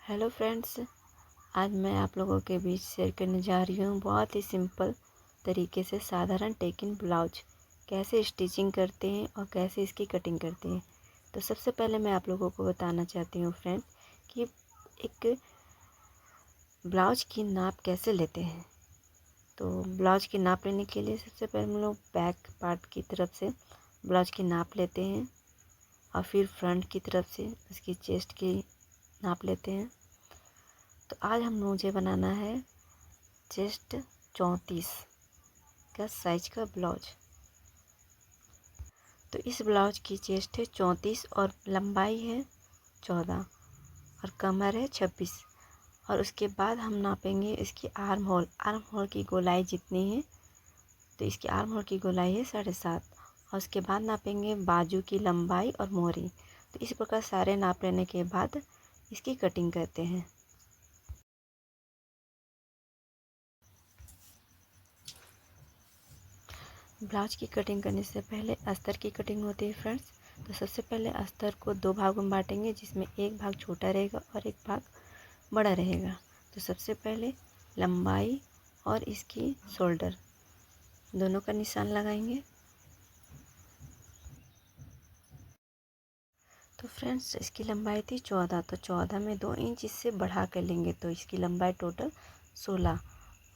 Hello friends. आज मैं आप लोगों के बीच शेयर करने जा रही हूँ बहुत ही सिंपल तरीके से साधारण टेकिन ब्लाउज कैसे स्टिचिंग करते हैं और कैसे इसकी कटिंग करते हैं। तो सबसे पहले मैं आप लोगों को बताना चाहती हूँ फ्रेंड्स कि एक ब्लाउज की नाप कैसे लेते हैं। तो ब्लाउज की नाप लेने के लिए सबसे पहले हम लोग बैक पार्ट की तरफ से ब्लाउज की नाप लेते हैं और फिर फ्रंट की तरफ से उसकी चेस्ट की नाप लेते हैं। तो आज मुझे बनाना है चेस्ट 34 का साइज का ब्लाउज। तो इस ब्लाउज की चेस्ट है 34 और लंबाई है 14 और कमर है 26। और उसके बाद हम नापेंगे इसकी आर्म होल की गोलाई जितनी है। तो इसकी आर्म होल की गोलाई है 7.5 और उसके बाद नापेंगे बाजू की लंबाई और मोहरी। तो इस प्रकार सारे नाप लेने के बाद इसकी कटिंग करते हैं। ब्लाउज की कटिंग करने से पहले अस्तर की कटिंग होती है फ्रेंड्स। तो सबसे पहले अस्तर को 2 भागों में बांटेंगे, जिसमें एक भाग छोटा रहेगा और एक भाग बड़ा रहेगा। तो सबसे पहले लंबाई और इसकी शोल्डर दोनों का निशान लगाएंगे। तो फ्रेंड्स इसकी लंबाई थी 14, तो 14 में 2 इंच इससे बढ़ा कर लेंगे, तो इसकी लंबाई टोटल 16।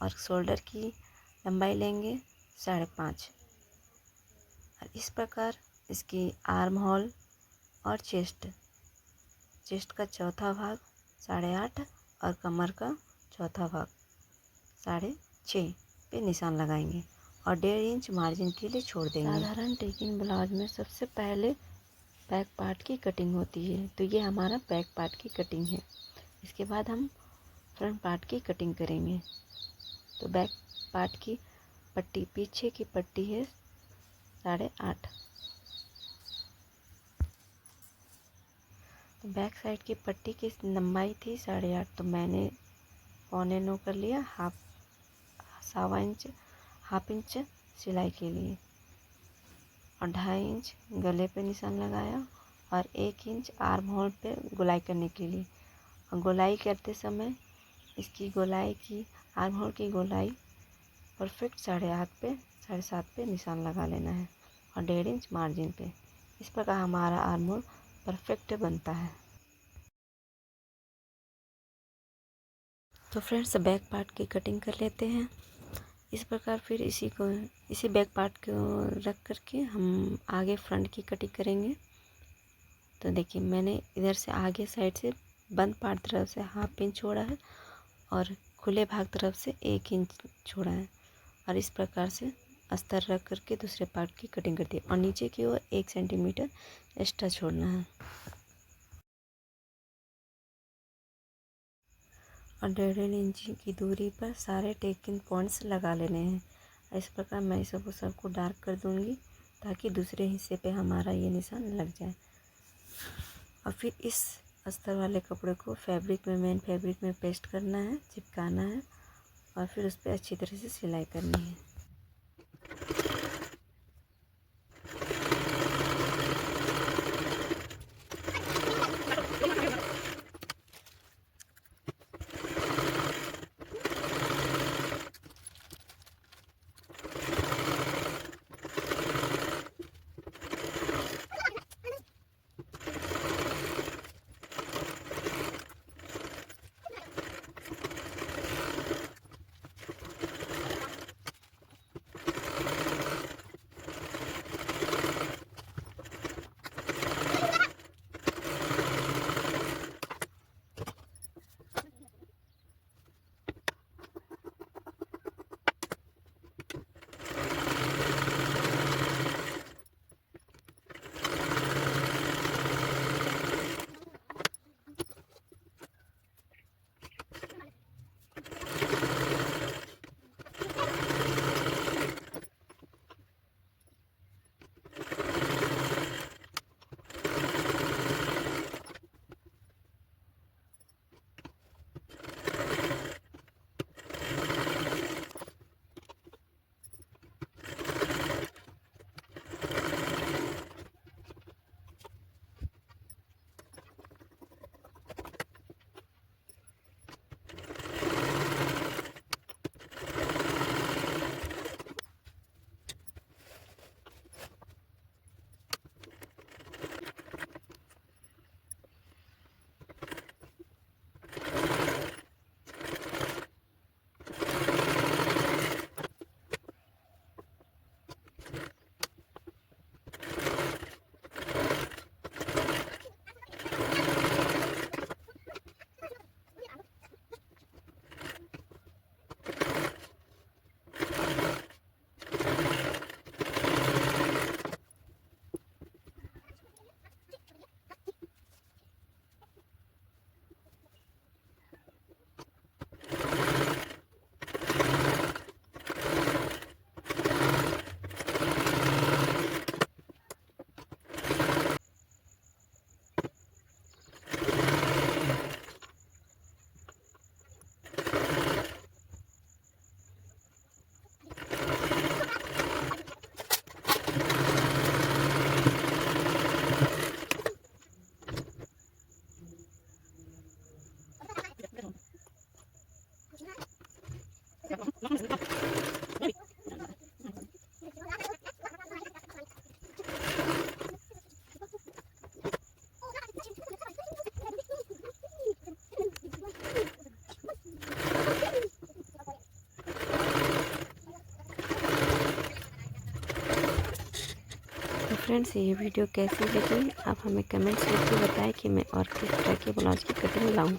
और शोल्डर की लंबाई लेंगे 5.5। और इस प्रकार इसकी आर्म होल और चेस्ट का चौथा भाग 8.5 और कमर का चौथा भाग 6.5 पे निशान लगाएंगे और 1.5 इंच मार्जिन के लिए छोड़ देंगे। साधारण टेकिंग ब्लाउज में सबसे पहले बैक पार्ट की कटिंग होती है। तो ये हमारा बैक पार्ट की कटिंग है। इसके बाद हम फ्रंट पार्ट की कटिंग करेंगे। तो बैक पार्ट की पट्टी, पीछे की पट्टी है 8.5। तो बैक साइड की पट्टी की लंबाई थी 8.5, तो मैंने 8.25 कर लिया, हाफ इंच सिलाई के लिए। और 2.5 इंच गले पे निशान लगाया और 1 इंच आर्म होल पे गोलाई करने के लिए। और गोलाई करते समय इसकी गोलाई की आर्म होल की गोलाई परफेक्ट 7.5 पे निशान लगा लेना है और 1.5 इंच मार्जिन पे। इस प्रकार हमारा आर्म होल परफेक्ट बनता है। तो फ्रेंड्स बैक पार्ट की कटिंग कर लेते हैं। इस प्रकार फिर इसी बैक पार्ट को रख करके हम आगे फ्रंट की कटिंग करेंगे। तो देखिए मैंने इधर से आगे साइड से बंद पार्ट तरफ से हाफ इंच छोड़ा है और खुले भाग तरफ से 1 इंच छोड़ा है। और इस प्रकार से अस्तर रख करके दूसरे पार्ट की कटिंग करती है और नीचे की ओर 1 सेंटीमीटर एक्स्ट्रा छोड़ना है और 1.5 इंच की दूरी पर सारे टेकिंग पॉइंट्स लगा लेने हैं। इस प्रकार मैं सबको डार्क कर दूंगी ताकि दूसरे हिस्से पे हमारा ये निशान लग जाए। और फिर इस अस्तर वाले कपड़े को मेन फैब्रिक में पेस्ट करना है, चिपकाना है और फिर उस पर अच्छी तरह से सिलाई करनी है। तो फ्रेंड्स, ये वीडियो कैसी लगी आप हमें कमेंट्स करके बताएं कि मैं और किस तरह के ब्लाउज की कटिंग लाऊं।